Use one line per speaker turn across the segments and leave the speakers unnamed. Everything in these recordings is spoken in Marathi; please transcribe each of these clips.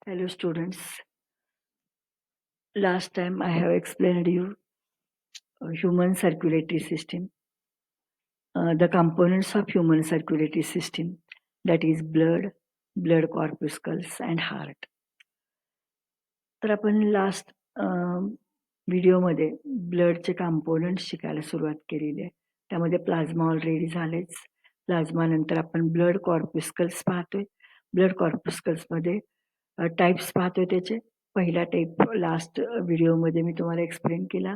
Hello students, last time I have explained you human circulatory system, the components of human circulatory system, that is blood corpuscles and heart. तर आपण लास्ट व्हिडिओमध्ये ब्लडचे कंपोनंट्स शिकायला सुरुवात केलेली आहे. त्यामध्ये प्लाझ्मा ऑलरेडी झालेच. प्लाझ्मा नंतर आपण ब्लड कॉर्प्युस्कल्स पाहतोय. ब्लड कॉर्प्युस्कल्समध्ये टाइप्स पाहतोय त्याचे. पहिला टाइप लास्ट व्हिडिओमध्ये मी तुम्हाला एक्सप्लेन केला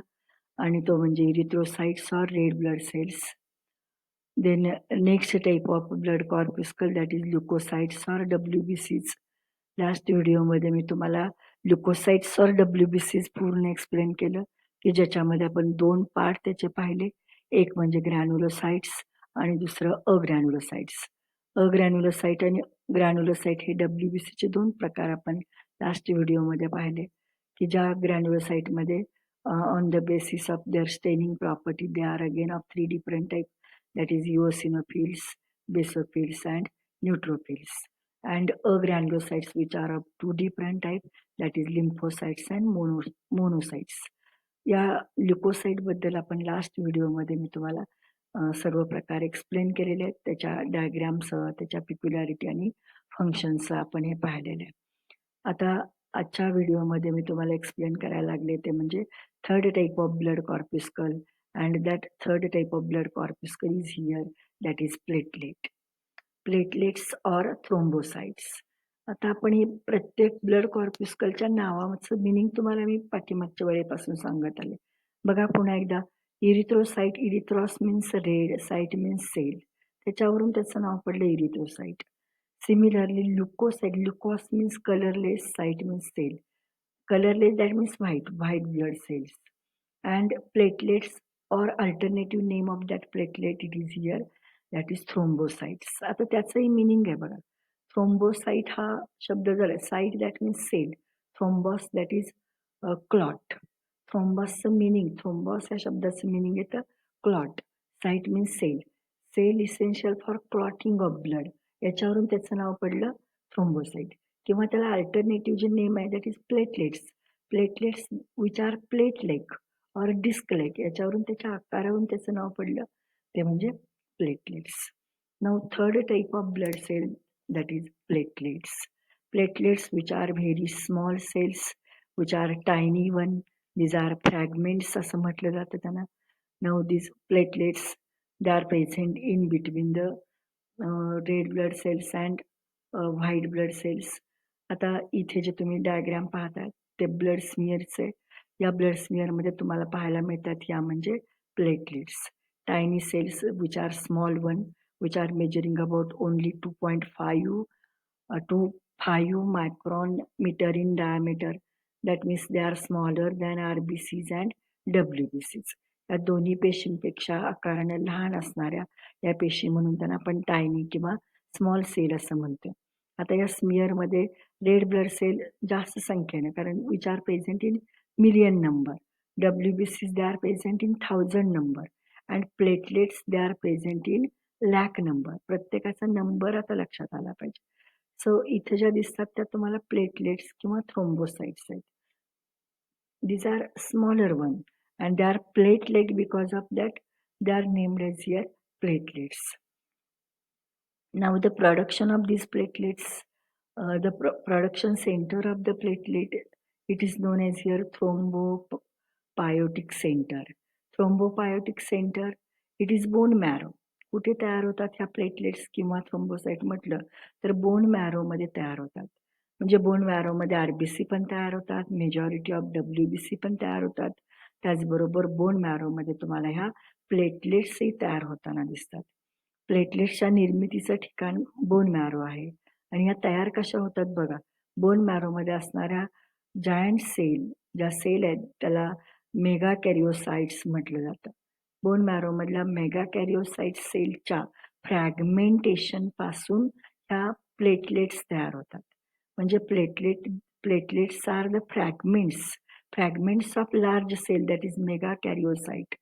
आणि तो म्हणजे erythrocytes or red blood cells. Then next type of blood corpuscle, that is leukocytes or WBCs. Last व्हिडिओमध्ये मी तुम्हाला ल्युकोसाइट्स और WBCs पूर्ण एक्सप्लेन केलं की ज्याच्यामध्ये आपण दोन पार्ट त्याचे पाहिले. एक म्हणजे ग्रॅन्युलोसाइट्स आणि दुसरं अग्रॅन्युलोसाइट्स. अग्रॅन्युलोसाइट आणि ग्रॅन्युलोसाइट हे WBCचे दोन प्रकार आपण लास्ट व्हिडिओमध्ये पाहिले की ज्या ग्रॅन्युलोसाइटमध्ये on the basis of their staining property they are again of 3 different type, that is eosinophils, basophils and neutrophils, and agranulocytes which are of 2 different type, that is lymphocytes and monocytes. या ल्युकोसाइट बद्दल आपण लास्ट व्हिडिओमध्ये मी तुम्हाला सर्व प्रकार एक्सप्लेन केलेले आहेत. त्याच्या डायग्रामसह त्याच्या पिक्युलॅरिटी आणि फंक्शन्स आपण हे पाहिलेले आहे. आता आजच्या व्हिडिओमध्ये मी तुम्हाला एक्सप्लेन करायला लागले ते म्हणजे third type of blood corpuscle, and that third type of blood corpuscle is here, that is platelets or thrombocytes. आता आपण हे प्रत्येक ब्लड कॉर्प्युस्कलच्या नावाचं मिनिंग तुम्हाला मी पाठीमागच्या वेळेपासून सांगत आले. बघा पुन्हा एकदा, erythrocyte, erythros means red, cyte means cell, त्याच्यावरून त्याचं नाव पडलं erythrocyte. Similarly leucocyte, leucos means colourless, cyte means cell, colourless that means white blood cells, and platelets or alternative name of that platelet it is here, that is thrombocytes. आता त्याचंही मिनिंग आहे बघा. थ्रोम्बोसाइट हा शब्द झाला, cyte that means cell, thrombos that is clot. थ्रोम्बॉसचं मिनिंग, थ्रोम्बॉस या शब्दाचं मिनिंग येतं clot, cyte means cell, cell essential for clotting of blood, याच्यावरून त्याचं नाव पडलं थ्रोम्बोसाइट. किंवा त्याला अल्टरनेटिव्ह जे नेम आहे that is platelets, platelets which are plate like or disc like, याच्यावरून त्याच्या आकारावरून त्याचं नाव पडलं ते म्हणजे platelets. Now third type of blood cell, that is platelets. Platelets which are very small cells, which are tiny one, these are fragments असं म्हटलं जातं त्यांना. Now these platelets, they are present in between the red blood cells and white blood cells. आता इथे जे तुम्ही डायग्राम पाहता ते ब्लड स्मिअरचे, या ब्लड स्मिअरमध्ये तुम्हाला पाहायला मिळतात या म्हणजे platelets, tiny cells which are small one, which are measuring about only 2.5 to 5 micrometer in diameter. That means they are smaller than RBCs and WBCs. या दोन्ही पेशींपेक्षा आकाराने लहान असणाऱ्या या पेशी म्हणून त्यांना आपण टायनी किंवा स्मॉल सेल असं म्हणतो. आता या स्मिअरमध्ये रेड ब्लड सेल जास्त संख्येने, कारण which are present in million number, WBCs they are present in 1000 number, and platelets they are present in lakh number. प्रत्येकाचा नंबर आता लक्षात आला पाहिजे. सो इथे ज्या दिसतात त्या तुम्हाला प्लेटलेट्स किंवा थ्रोम्बोसाइट्स आहेत. These are smaller one and they are plate-like, because of that they are named as here platelets. Now the production of these platelets, the production center of the platelet, it is known as here thrombopoietic center. Thrombopoietic center, it is bone marrow. कुठे तयार होतात ह्या प्लेटलेट्स किंवा थ्रोम्बोसाइट म्हटलं तर बोन मॅरोमध्ये तयार होतात. म्हणजे बोन मॅरोमध्ये RBC पण तयार होतात, मेजॉरिटी ऑफ WBC पण तयार होतात, त्याचबरोबर बोन मॅरोमध्ये तुम्हाला ह्या प्लेटलेट्सही तयार होताना दिसतात. प्लेटलेट्सच्या निर्मितीचं ठिकाण बोन मॅरो आहे आणि ह्या तयार कशा होतात बघा. बोन मॅरोमध्ये असणाऱ्या जायंट सेल, ज्या सेल आहेत त्याला मेगा कॅरिओसाइट्स म्हटलं जातं. बोन मॅरोमधल्या मेगा कॅरिओसाइट सेलच्या फ्रॅगमेंटेशन पासून ह्या प्लेटलेट्स तयार होतात. म्हणजे platelets are the fragments of large cell, that is megakaryocyte.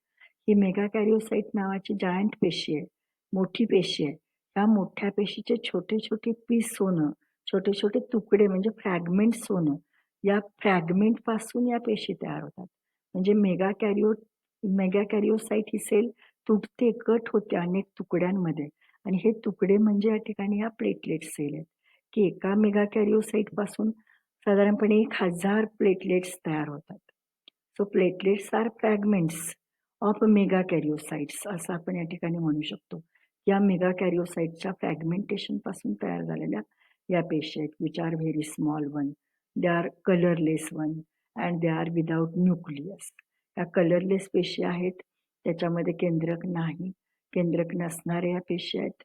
ही मेगा कॅरिओसाइट नावाची जायंट पेशी आहे, मोठी पेशी आहे. ह्या मोठ्या पेशीचे छोटे छोटे पीस होणं, छोटे छोटे तुकडे म्हणजे फ्रॅगमेंट्स होणं. या फ्रॅगमेंट पासून या पेशी तयार होतात. म्हणजे मेगा कॅरिओसाइट ही सेल तुटते, कट होते अनेक तुकड्यांमध्ये आणि हे तुकडे म्हणजे या ठिकाणी ह्या प्लेटलेट सेल आहेत, की एका मेगा कॅरिओसाइट पासून साधारणपणे 1000 प्लेटलेट्स तयार होतात. So platelets are fragments of megakaryocytes असं आपण या ठिकाणी म्हणू शकतो. या मेगा कॅरिओसाइटच्या फ्रॅगमेंटेशन पासून तयार झालेल्या या पेशी आहेत, which R very small one. They are colourless one and they are without nucleus. या कलरलेस पेशी आहेत, त्याच्यामध्ये केंद्रक नाही. केंद्रक नसणाऱ्या या पेशी आहेत.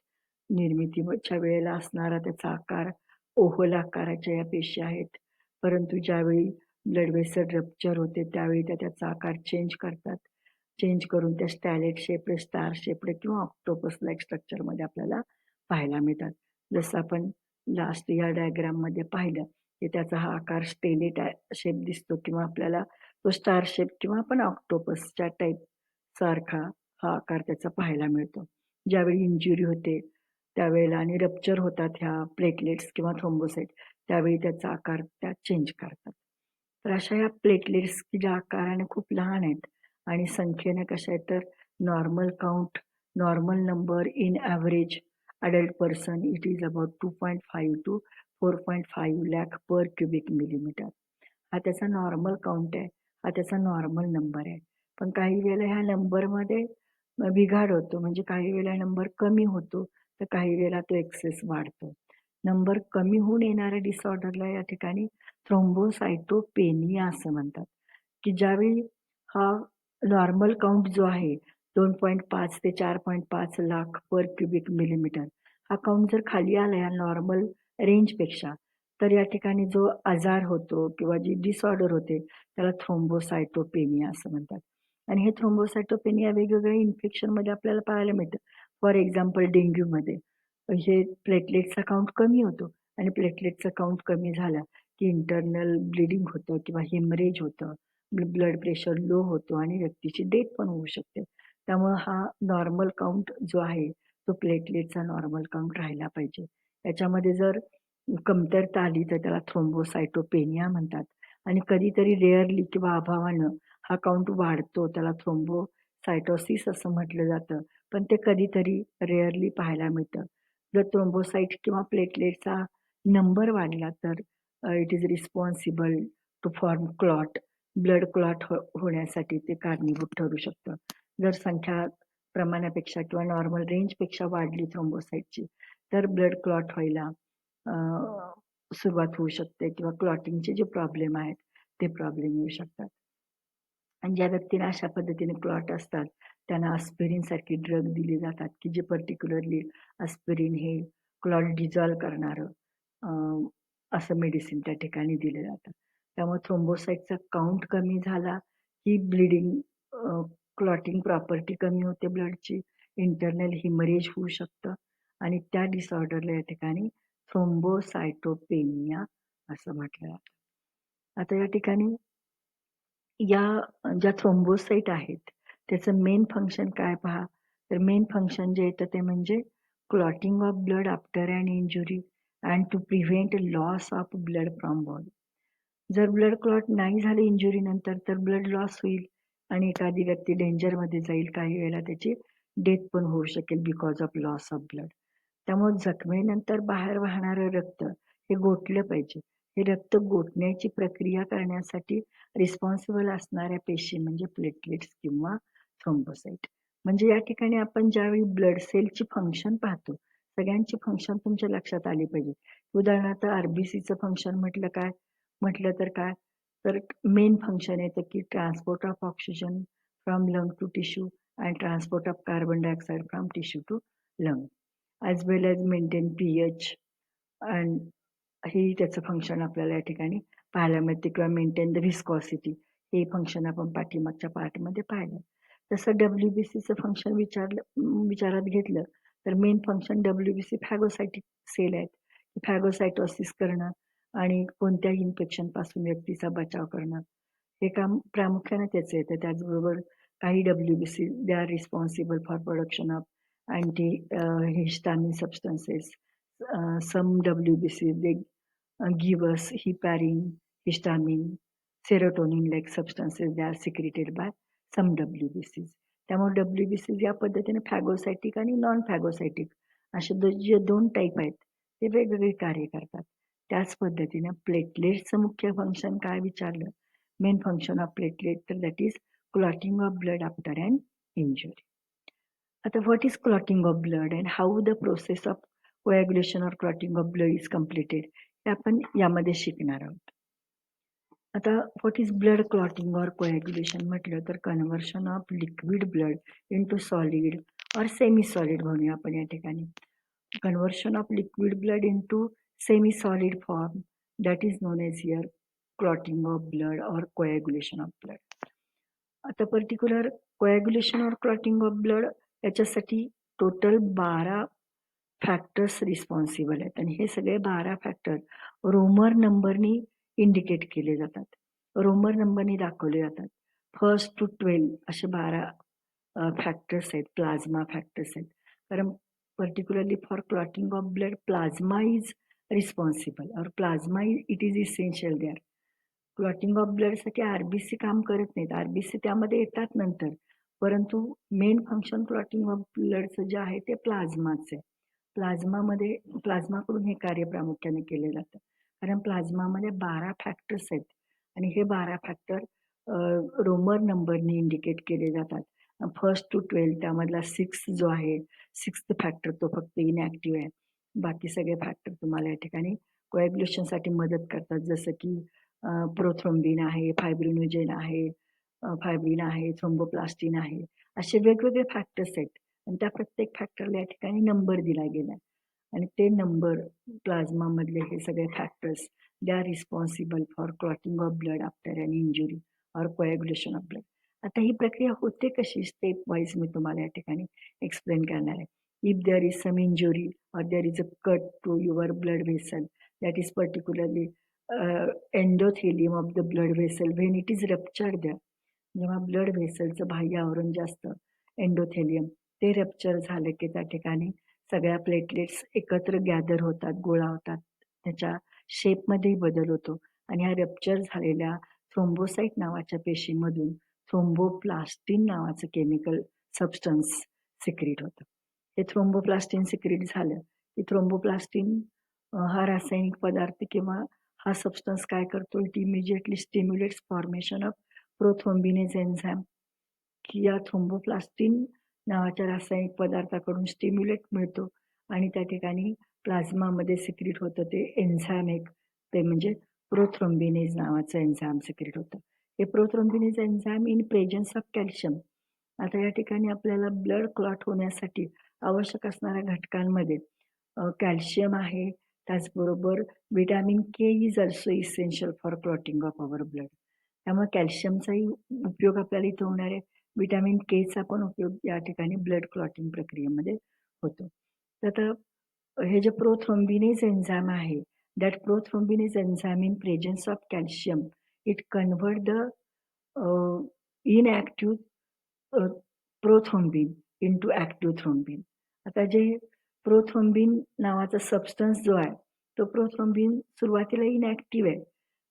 निर्मितीच्या वेळेला असणारा त्याचा आकार ओव्हल आकाराच्या या पेशी आहेत. परंतु ज्यावेळी ब्लड वेसल रप्चर होते त्यावेळी त्या त्याचा आकार चेंज करतात. चेंज करून त्या स्टॅलेट शेप्ड, स्टार शेप्ड किंवा ऑक्टोपस लाईक स्ट्रक्चरमध्ये आपल्याला पाहायला मिळतात. जसं आपण लास्ट या डायग्राममध्ये पाहिलं की त्याचा हा आकार स्टेलेट शेप दिसतो किंवा आपल्याला तो स्टार शेप किंवा आपण ऑक्टोपसच्या टाईप सारखा हा आकार त्याचा पाहायला मिळतो. ज्यावेळी इंजुरी होते त्यावेळेला आणि रप्चर होतात ह्या प्लेटलेट्स किंवा थ्रोम्बोसाइट त्यावेळी त्याचा आकार त्या चेंज करतात. तर अशा ह्या प्लेटलेट्स की ज्या आकाराने खूप लहान आहेत आणि संख्येने कशा आहेत तर normal count, normal number in average adult person it is about 2.5 to 4.5 lakh per cubic millimeter. हा त्याचा नॉर्मल काउंट आहे, हा त्याचा नॉर्मल नंबर आहे. पण काही वेळेला ह्या नंबरमध्ये बिघाड होतो, म्हणजे काही वेळेला नंबर कमी होतो तर काही वेळेला तो एक्सेस वाढतो. नंबर कमी होऊन येणाऱ्या डिसऑर्डरला या ठिकाणी थ्रोम्बोसाइटोपेनिया असं म्हणतात, की ज्यावेळी हा नॉर्मल काउंट जो आहे 2.5 ते 4.5 लाख पर क्युबिक मिलीमीटर हा काउंट जर खाली आला या नॉर्मल रेंजपेक्षा तर या ठिकाणी जो आजार होतो किंवा जी डिसऑर्डर होते त्याला थ्रोम्बोसाइटोपेनिया असं म्हणतात. आणि हे थ्रोम्बोसाइटोपेनिया वेगवेगळ्या इन्फेक्शनमध्ये आपल्याला पाहायला मिळतं. फॉर एक्झाम्पल डेंग्यूमध्ये हे प्लेटलेटचा काउंट कमी होतो आणि प्लेटलेटचा काउंट कमी झाला की इंटरनल ब्लिडिंग होतं किंवा हेमरेज होतं, ब्लड प्रेशर लो होतो आणि व्यक्तीची डेथ पण होऊ शकते. त्यामुळं हा नॉर्मल काउंट जो आहे तो प्लेटलेटचा नॉर्मल काउंट राहिला पाहिजे. याच्यामध्ये जर कमतरता आली तर त्याला थ्रोम्बोसाइटोपेनिया म्हणतात आणि कधीतरी रेअरली किंवा अभावानं हा काउंट वाढतो, त्याला थ्रोम्बोसायटोसिस असं म्हटलं जातं. पण ते कधीतरी रेअरली पाहायला मिळतं. जर थ्रोम्बोसाइट किंवा प्लेटलेटचा नंबर वाढला तर it is responsible to form clot. Blood clot होण्यासाठी ते कारणीभूत ठरू शकतं. जर संख्या प्रमाणापेक्षा किंवा नॉर्मल रेंजपेक्षा वाढली थ्रोम्बोसाइटची तर ब्लड क्लॉट व्हायला सुरुवात होऊ शकते किंवा क्लॉटिंगचे जे प्रॉब्लेम आहेत ते प्रॉब्लेम येऊ शकतात. आणि ज्या व्यक्तींना अशा पद्धतीने क्लॉट असतात त्यांना आस्पिरिन सारखे ड्रग दिले जातात की जे पर्टिक्युलरली आस्पिरिन हे क्लॉट डिझॉल्व करणारं असं मेडिसिन त्या ठिकाणी दिलं जातं. त्यामुळे थ्रोम्बोसाइटचा काउंट कमी झाला की ब्लिडिंग क्लॉटिंग प्रॉपर्टी कमी होते ब्लडची, इंटरनल हिमरेज होऊ शकतं आणि त्या डिसऑर्डरला या ठिकाणी थ्रोम्बोसाइटोपेनिया असं म्हटलं जातं. आता या ठिकाणी या ज्या थ्रोम्बोसाइट आहेत त्याचं मेन फंक्शन काय पहा, तर मेन फंक्शन जे येतं ते म्हणजे clotting of blood after an injury and to prevent loss of blood from body. जर ब्लड क्लॉट नाही झाले इंजुरी नंतर तर ब्लड लॉस होईल आणि एखादी व्यक्ती डेंजरमध्ये जाईल, काही वेळेला त्याची डेथ पण होऊ शकेल because of loss of blood. त्यामुळे जखमेनंतर बाहेर वाहणारं रक्त हे गोठलं पाहिजे. हे रक्त गोठण्याची प्रक्रिया करण्यासाठी रिस्पॉन्सिबल असणाऱ्या पेशी म्हणजे प्लेटलेट्स किंवा थ्रोम्बोसाइट. म्हणजे या ठिकाणी आपण ज्यावेळी ब्लड सेलची फंक्शन पाहतो सगळ्यांची फंक्शन तुमच्या लक्षात आली पाहिजे. उदाहरणार्थ आरबीसीचं फंक्शन म्हटलं तर काय, तर मेन फंक्शन येतं की transport of oxygen from lung to tissue and transport of carbon dioxide from tissue to lung as well as maintain pH and हे त्याचं फंक्शन आपल्याला या ठिकाणी पाहायला मिळते किंवा मेंटेन द व्हिस्कॉसिटी हे फंक्शन आपण पाठीमागच्या पार्टमध्ये पाहिलं. तसं WBCचं फंक्शन विचारात घेतलं तर main function WBC phagocytic sale आहेत. फॅगोसायटोसिस करणं आणि कोणत्याही इन्फेक्शनपासून व्यक्तीचा बचाव करणं हे काम प्रामुख्याने त्याचं येतं. त्याचबरोबर काही WBC they are responsible for production of anti histamine substances. some WBC they give us heparin, histamine, serotonin like substances they are secreted by some WBCs. त्यामुळे WBCs या पद्धतीने फॅगोसायटिक आणि नॉन फॅगोसायटिक असे जे दोन टाईप आहेत ते वेगवेगळे कार्य करतात. त्याच पद्धतीने प्लेटलेट्सचं मुख्य फंक्शन काय विचारलं? मेन फंक्शन ऑफ प्लेटलेट तर that is clotting of blood after an injury. आता what is clotting of blood and how the process of coagulation or clotting of blood is completed हे आपण यामध्ये शिकणार आहोत. आता what is blood clotting or coagulation म्हटलं तर conversion of liquid blood into solid or semi solid म्हणूया आपण या ठिकाणी. Conversion of liquid blood into semi solid form that is known as here clotting of blood or coagulation of blood. आता particular coagulation or clotting of blood याच्यासाठी टोटल 12 फॅक्टर्स रिस्पॉन्सिबल आहेत आणि हे सगळे 12 फॅक्टर रोमर नंबरनी इंडिकेट केले जातात, रोमर नंबरनी दाखवले जातात. 1st to 12 असे 12 फॅक्टर्स आहेत, प्लाझ्मा फॅक्टर्स आहेत. कारण particularly for clotting of blood plasma is responsible और plasma it is essential there. Clotting of ब्लडसाठी आरबीसी काम करत नाहीत, आरबीसी त्यामध्ये येतात नंतर, परंतु मेन फंक्शन क्लॉटिंग ऑफ ब्लडचं जे आहे ते प्लाझ्माचं आहे. प्लाझ्मामध्ये प्लाझ्माकडून हे कार्य प्रामुख्याने केले जातं कारण प्लाझ्मामध्ये 12 फॅक्टर्स आहेत आणि हे 12 फॅक्टर रोमर नंबरनी इंडिकेट केले जातात. 1st to 12 त्यामधला 6 जो आहे 6th फॅक्टर तो फक्त इनॅक्टिव्ह आहे. बाकी सगळे फॅक्टर तुम्हाला या ठिकाणी कोॲग्युलेशनसाठी मदत करतात, जसं की प्रोथ्रोम्बिन आहे, फायब्रिनोजेन आहे, फायब्रिन आहे, थ्रोम्बोप्लास्टिन आहे, असे वेगवेगळे फॅक्टर्स आहेत आणि त्या प्रत्येक फॅक्टरला या ठिकाणी नंबर दिला गेला आणि ते नंबर प्लाझ्मामधले हे सगळे factors they are responsible for clotting of blood after an injury or coagulation of blood. आता ही प्रक्रिया होते कशी स्टेप वाईज मी तुम्हाला या ठिकाणी एक्सप्लेन करणार आहे. If there is some injury or there is a cut to your blood vessel that is particularly endothelium of the blood vessel when it is ruptured there. जेव्हा ब्लड व्हेसलचं बाह्य आवरण जास्त एंडोथेलियम ते रप्चर झालं की त्या ठिकाणी सगळ्या प्लेटलेट्स एकत्र गॅदर होतात, गोळा होतात, त्याच्या शेपमध्येही बदल होतो आणि ह्या रप्चर झालेल्या थ्रोम्बोसाईट नावाच्या पेशीमधून थ्रोम्बोप्लास्टिन नावाचं केमिकल सबस्टन्स सिक्रीट होतं. हे थ्रोम्बोप्लास्टिन सिक्रीट झालं की थ्रोम्बोप्लास्टिन हा रासायनिक पदार्थ किंवा हा सबस्टन्स काय करतो, it immediately stimulates formation of prothrombinase enzyme की या थ्रोम्बोप्लास्टिन नावाच्या रासायनिक पदार्थाकडून स्टिम्युलेट मिळतो आणि त्या ठिकाणी प्लाझ्मामध्ये सिक्रीट होतं ते एन्झाईम एक, ते म्हणजे प्रोथ्रोम्बिनेज नावाचं एन्झाईम सिक्रीट होतं. हे prothrombinase enzyme in presence of calcium. आता या ठिकाणी आपल्याला ब्लड क्लॉट होण्यासाठी आवश्यक असणाऱ्या घटकांमध्ये कॅल्शियम आहे, त्याचबरोबर vitamin K is also essential for clotting of our blood. त्यामुळे कॅल्शियमचाही उपयोग आपल्याला इथं होणार आहे, विटॅमिन केचा पण उपयोग या ठिकाणी ब्लड क्लॉटिंग प्रक्रियेमध्ये होतो. तर आता हे जे प्रोथ्रोम्बिनेज एन्झाईम आहे that prothrombinase enzyme in presence of calcium it convert the inactive prothrombin into active thrombin. आता जे प्रोथ्रोम्बिन नावाचा सबस्टन्स जो आहे तो प्रोथ्रोम्बिन सुरुवातीला इनॲक्टिव्ह आहे,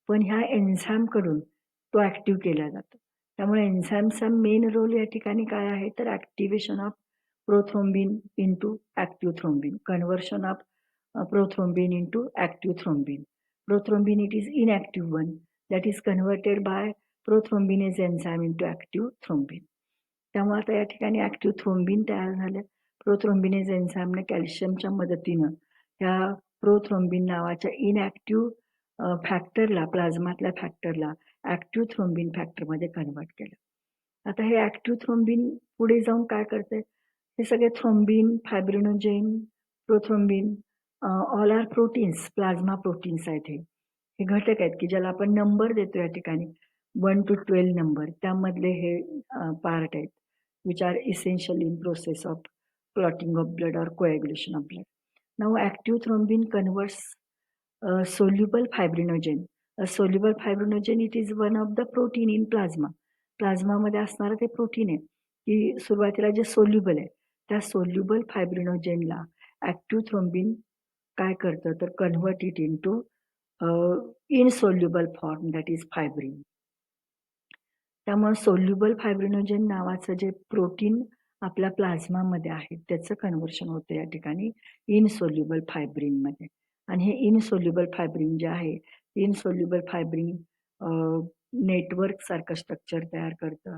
पण ह्या एन्झाईमकडून तो ॲक्टिव्ह केला जातो. त्यामुळे एन्झाईमचा मेन रोल या ठिकाणी काय आहे तर activation of prothrombin into active thrombin, conversion of prothrombin into active thrombin. Prothrombin it is inactive one that is converted by prothrombinase enzyme into active thrombin. त्यामुळे आता या ठिकाणी ॲक्टिव्ह थ्रोम्बिन तयार झालं. प्रोथ्रोम्बिनेज एन्झाईमने कॅल्शियमच्या मदतीनं ह्या प्रोथ्रोम्बिन नावाच्या इनॲक्टिव्ह फॅक्टरला, प्लाझ्मातल्या फॅक्टरला ॲक्टिव्ह थ्रोम्बिन फॅक्टरमध्ये कन्व्हर्ट केलं. आता हे ॲक्टिव्ह थ्रोम्बिन पुढे जाऊन काय करते, हे सगळे thrombin, fibrinogen, prothrombin all are proteins, plasma proteins आहेत. हे घटक आहेत की ज्याला आपण नंबर देतो या ठिकाणी 1 to 12 नंबर, त्यामधले हे पार्ट आहेत which are essential in process of clotting of blood और coagulation of blood. Now active thrombin converts soluble fibrinogen. A soluble fibrinogen it is one of the protein in plasma. प्लाझ्मामध्ये असणारं ते प्रोटीन आहे की सुरुवातीला जे सोल्युबल आहे त्या सोल्युबल फायब्रिनोजेनला ॲक्टिव्ह थ्रोम्बिन काय करतं तर convert it into insoluble form that is fibrin. त्यामुळे सोल्युबल फायब्रिनोजेन नावाचं जे प्रोटीन आपल्या प्लाझ्मामध्ये आहे त्याचं कन्व्हर्शन होतं या ठिकाणी इनसोल्युबल फायब्रिनमध्ये. आणि हे इनसोल्युबल फायब्रिन जे आहे, इनसोल्युबल फायब्रिन नेटवर्क सारखं स्ट्रक्चर तयार करतं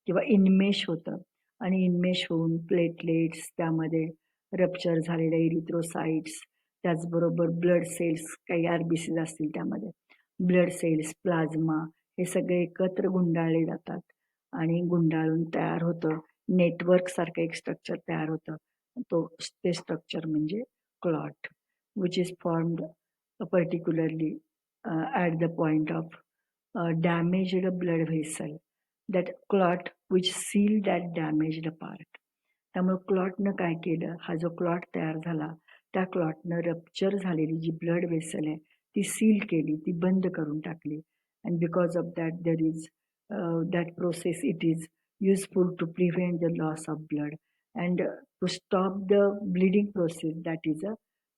किंवा इनमेश होतं आणि इनमेश होऊन प्लेटलेट्स, त्यामध्ये रप्चर झालेल्या इरिथ्रोसाइट्स, त्याचबरोबर ब्लड सेल्स, काही आरबीसीज असतील त्यामध्ये, ब्लड सेल्स, प्लाझ्मा, हे सगळे एकत्र गुंडाळले जातात आणि गुंडाळून तयार होतं नेटवर्क सारखं एक स्ट्रक्चर तयार होतं. ते स्ट्रक्चर म्हणजे clot, which is formed particularly at the point of damaged blood vessel, that clot which seal that damaged part. त्यामुळे क्लॉटनं काय केलं, हा जो क्लॉट तयार झाला त्या क्लॉटनं रप्चर झालेली जी ब्लड वेसल आहे ती सील केली, ती बंद करून टाकली. And because of that, there is that process, it is useful to prevent the loss of blood and to stop the bleeding process, that is a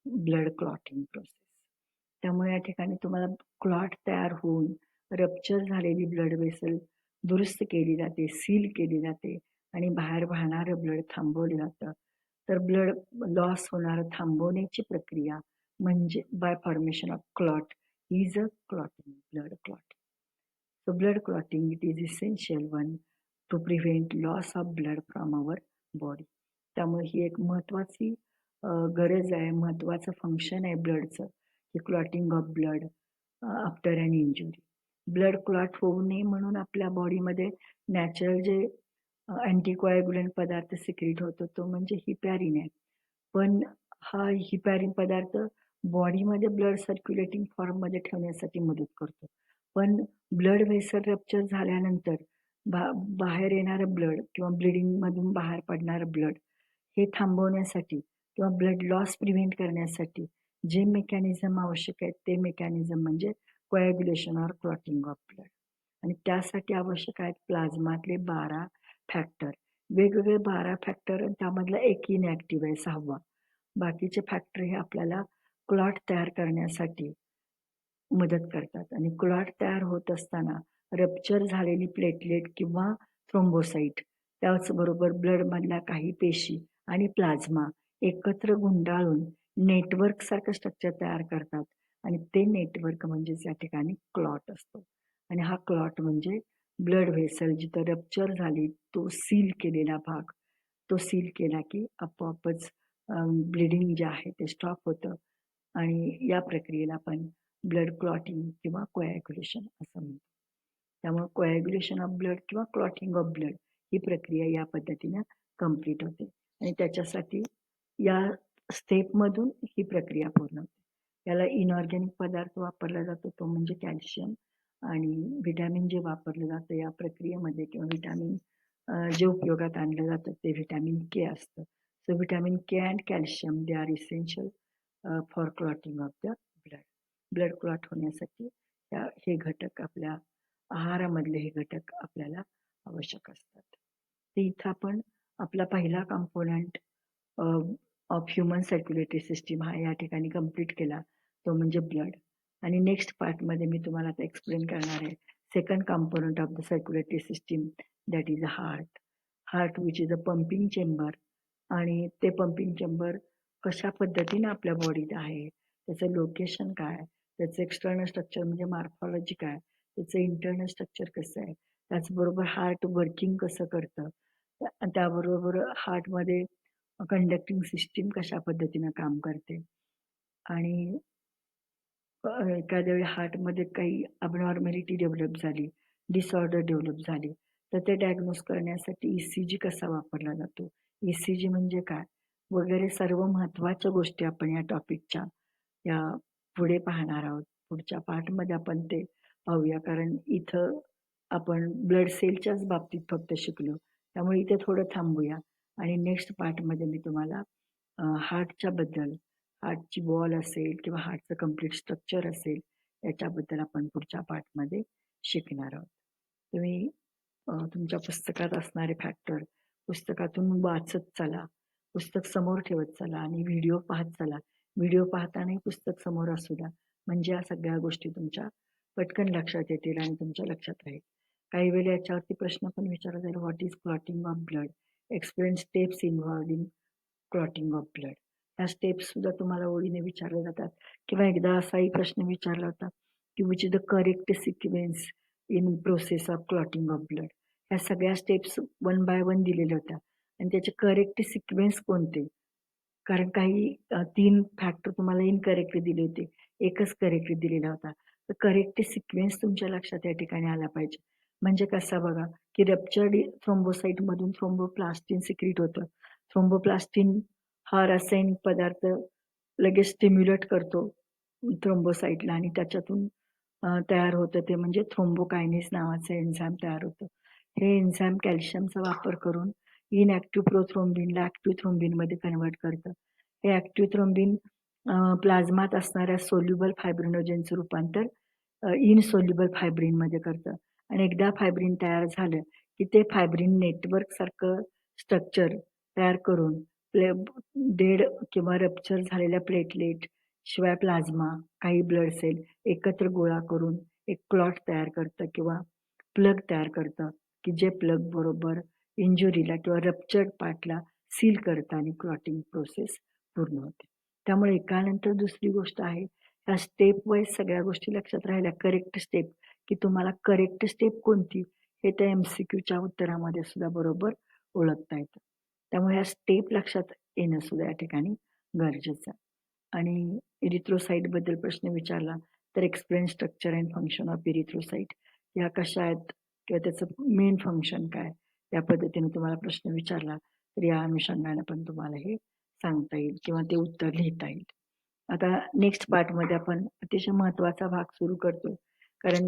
blood clotting process. त्यामुळे या ठिकाणी तुम्हाला क्लॉट तयार होऊन रप्चर झालेली ब्लड वेसल दुरुस्त केली जाते, सील केली जाते आणि बाहेर वाहणारं ब्लड थांबवलं जातं. तर ब्लड लॉस होणारं थांबवण्याची प्रक्रिया म्हणजे bye formation of clot is a clotting, blood clotting. So blood clotting, it is essential one to prevent loss of blood from our body. त्यामुळे ही एक महत्त्वाची गरज आहे, महत्त्वाचं फंक्शन आहे ब्लडचं, की clotting of blood after an injury. Blood clot होऊ नये म्हणून आपल्या बॉडीमध्ये नॅचरल जे अँटीकोॲग्युलंट पदार्थ सिक्रीट होतो तो म्हणजे हिपॅरिन आहे. पण हा हिपॅरिन पदार्थ बॉडीमध्ये ब्लड सर्क्युलेटिंग फॉर्ममध्ये ठेवण्यासाठी मदत करतो. पण ब्लड व्हेसल रप्चर झाल्यानंतर बाहेर येणारं ब्लड किंवा ब्लिडिंगमधून बाहेर पडणारं ब्लड हे थांबवण्यासाठी किंवा ब्लड लॉस प्रिव्हेंट करण्यासाठी जे मेकॅनिझम आवश्यक आहेत ते मेकॅनिझम म्हणजे coagulation or clotting of blood. आणि त्यासाठी आवश्यक आहेत प्लाझ्मातले 12 फॅक्टर, वेगवेगळे 12 फॅक्टर, आणि त्यामधला एक इनॅक्टिव्ह आहे 6वा. बाकीचे फॅक्टर हे आपल्याला क्लॉट तयार करण्यासाठी मदत करतात. आणि क्लॉट तयार होत असताना रप्चर झालेली प्लेटलेट किंवा थ्रोम्बोसाइट, त्याचबरोबर ब्लडमधल्या काही पेशी आणि प्लाझ्मा एकत्र गुंडाळून नेटवर्क सारखं स्ट्रक्चर तयार करतात आणि ते नेटवर्क म्हणजेच या ठिकाणी क्लॉट असतो. आणि हा क्लॉट म्हणजे ब्लड व्हेसल जिथं रप्चर झाली तो सील केलेला भाग, तो सील केला की आपोआपच ब्लिडिंग जे आहे ते स्टॉप होतं आणि या प्रक्रियेला आपण ब्लड क्लॉटिंग किंवा कोॲग्युलेशन असं म्हणतो. त्यामुळे कोॲग्युलेशन ऑफ ब्लड किंवा क्लॉटिंग ऑफ ब्लड ही प्रक्रिया या पद्धतीनं कंप्लीट होते आणि त्याच्यासाठी या स्टेपमधून ही प्रक्रिया पूर्ण होते. याला इनऑर्गॅनिक पदार्थ वापरला जातो तो म्हणजे कॅल्शियम, आणि व्हिटॅमिन जे वापरलं जातं या प्रक्रियेमध्ये किंवा व्हिटॅमिन जे उपयोगात आणलं जातं ते व्हिटॅमिन के असतं. So vitamin K and calcium they are essential for clotting of the blood. Blood clot होण्यासाठी हे घटक आपल्या आहारामधले हे घटक आपल्याला आवश्यक असतात. ते इथं आपण आपला पहिला component of human circulatory system हा या ठिकाणी कंप्लीट केला, तो म्हणजे ब्लड. आणि नेक्स्ट पार्टमध्ये मी तुम्हाला आता एक्सप्लेन करणार आहे second component of the circulatory system, that is a heart. Heart which is a pumping chamber. आणि ते पंपिंग चेंबर कशा पद्धतीने आपल्या बॉडीत आहे, त्याचं लोकेशन काय, त्याचं एक्सटर्नल स्ट्रक्चर म्हणजे मॉर्फॉलॉजी काय, त्याचं इंटरनल स्ट्रक्चर कसं आहे, त्याचबरोबर हार्ट वर्किंग कसं करतं, त्याबरोबर हार्टमध्ये कंडक्टिंग सिस्टीम कशा पद्धतीनं काम करते, आणि एखाद्या वेळी हार्टमध्ये काही अबनॉर्मॅलिटी डेव्हलप झाली, डिसऑर्डर डेव्हलप झाली, तर ते डायग्नोज करण्यासाठी ECG कसा वापरला जातो, ECG म्हणजे काय, वगैरे सर्व महत्त्वाच्या गोष्टी आपण या टॉपिकच्या या पुढे पाहणार आहोत. पुढच्या पार्टमध्ये आपण ते पाहूया, कारण इथं आपण ब्लड सेलच्याच बाबतीत फक्त शिकलो, त्यामुळे इथे थोडं थांबूया आणि नेक्स्ट पार्टमध्ये मी तुम्हाला हार्टच्या बद्दल, हार्टची वॉल असेल किंवा हार्टचं कम्प्लीट स्ट्रक्चर असेल याच्याबद्दल आपण पुढच्या पार्टमध्ये शिकणार आहोत. तुम्ही तुमच्या पुस्तकात असणारे फॅक्टर पुस्तकातून वाचत चला, पुस्तक समोर ठेवत चला आणि व्हिडिओ पाहत चला. व्हिडिओ पाहतानाही पुस्तक समोर असू द्या, म्हणजे या सगळ्या गोष्टी तुमच्या पटकन लक्षात येतील आणि तुमच्या लक्षात राहील. काही वेळेला याच्यावरती प्रश्न पण विचारला जाईल, what is clotting of blood, explain steps involved in clotting of blood. ह्या स्टेप्स सुद्धा तुम्हाला ओळीने विचारल्या जातात. किंवा एकदा असाही प्रश्न विचारला होता की which is the correct sequence in process of clotting of blood. ह्या सगळ्या स्टेप्स 1 बाय 1 दिलेल्या होत्या आणि त्याचे करेक्ट सिक्वेन्स कोणते, कारण काही 3 फॅक्टर तुम्हाला इनकरेक्टली दिले होते, एकच करेक्टली दिलेला होता. तर करेक्ट सिक्वेन्स तुमच्या लक्षात या ठिकाणी आला पाहिजे. म्हणजे कसा बघा, की रप्चर्ड थ्रोम्बोसाइटमधून थ्रोम्बोप्लास्टिन सिक्रीट होतं. थ्रोम्बोप्लास्टिन हा रासायनिक पदार्थ लगेच स्टिम्युलेट करतो थ्रोम्बोसाइटला आणि त्याच्यातून तयार होतं ते म्हणजे थ्रोम्बोकायनेस नावाचं एन्झाईम तयार होतं. हे एन्झाईम कॅल्शियमचा वापर करून इनएक्टिव्ह प्रोथ्रोम्बिनला ॲक्टिव्ह थ्रोम्बिनमध्ये कन्व्हर्ट करतं. हे ॲक्टिव्ह थ्रोम्बिन प्लाझ्मात असणाऱ्या सोल्युबल फायब्रिनोजेनचं रूपांतर इनसोल्युबल फायब्रिनमध्ये करतं आणि एकदा फायब्रिन तयार झालं की ते फायब्रिन नेटवर्कसारखं स्ट्रक्चर तयार करून डेड किंवा रप्चर झालेल्या प्लेटलेट शिवाय प्लाझ्मा, काही ब्लड सेल एकत्र गोळा करून एक क्लॉट तयार करतं किंवा प्लग तयार करतं, की जे प्लग बरोबर इंजुरीला किंवा रप्चर्ड पार्टला सील करतं आणि क्लॉटिंग प्रोसेस पूर्ण होते. त्यामुळे एकानंतर दुसरी गोष्ट आहे, ह्या स्टेप वाईज सगळ्या गोष्टी लक्षात राहिल्या. करेक्ट स्टेप, की तुम्हाला करेक्ट स्टेप कोणती हे त्या MCQच्या उत्तरामध्ये सुद्धा बरोबर ओळखता येतं. त्यामुळे ह्या स्टेप लक्षात येणं सुद्धा या ठिकाणी गरजेचं आहे. आणि इरिथ्रोसाइटबद्दल प्रश्न विचारला तर explain structure and function of erythrocyte, या कशा आहेत किंवा त्याचं मेन फंक्शन काय, या पद्धतीने तुम्हाला प्रश्न विचारला तर या अनुषंगाने पण तुम्हाला हे सांगता येईल किंवा ते उत्तर लिहिता येईल. आता नेक्स्ट पार्टमध्ये आपण अतिशय महत्त्वाचा भाग सुरू करतोय, कारण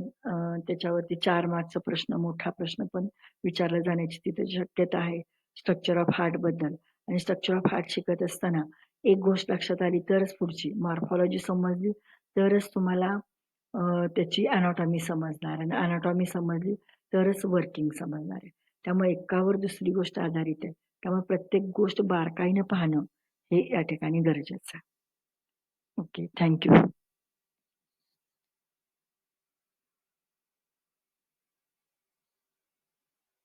त्याच्यावरती 4 मार्कचा प्रश्न, मोठा प्रश्न पण विचारला जाण्याची तिथे शक्यता आहे. स्ट्रक्चर ऑफ हार्टबद्दल. आणि स्ट्रक्चर ऑफ हार्ट शिकत असताना एक गोष्ट लक्षात आली तरच पुढची मॉर्फॉलॉजी समजली तरच तुम्हाला त्याची अॅनाटॉमी समजणार आणि अॅनाटॉमी समजली तरच वर्किंग समजणार आहे. त्यामुळे एकावर दुसरी गोष्ट आधारित आहे. त्यामुळे प्रत्येक गोष्ट बारकाईनं पाहणं हे या ठिकाणी गरजेचं आहे. Okay, thank you.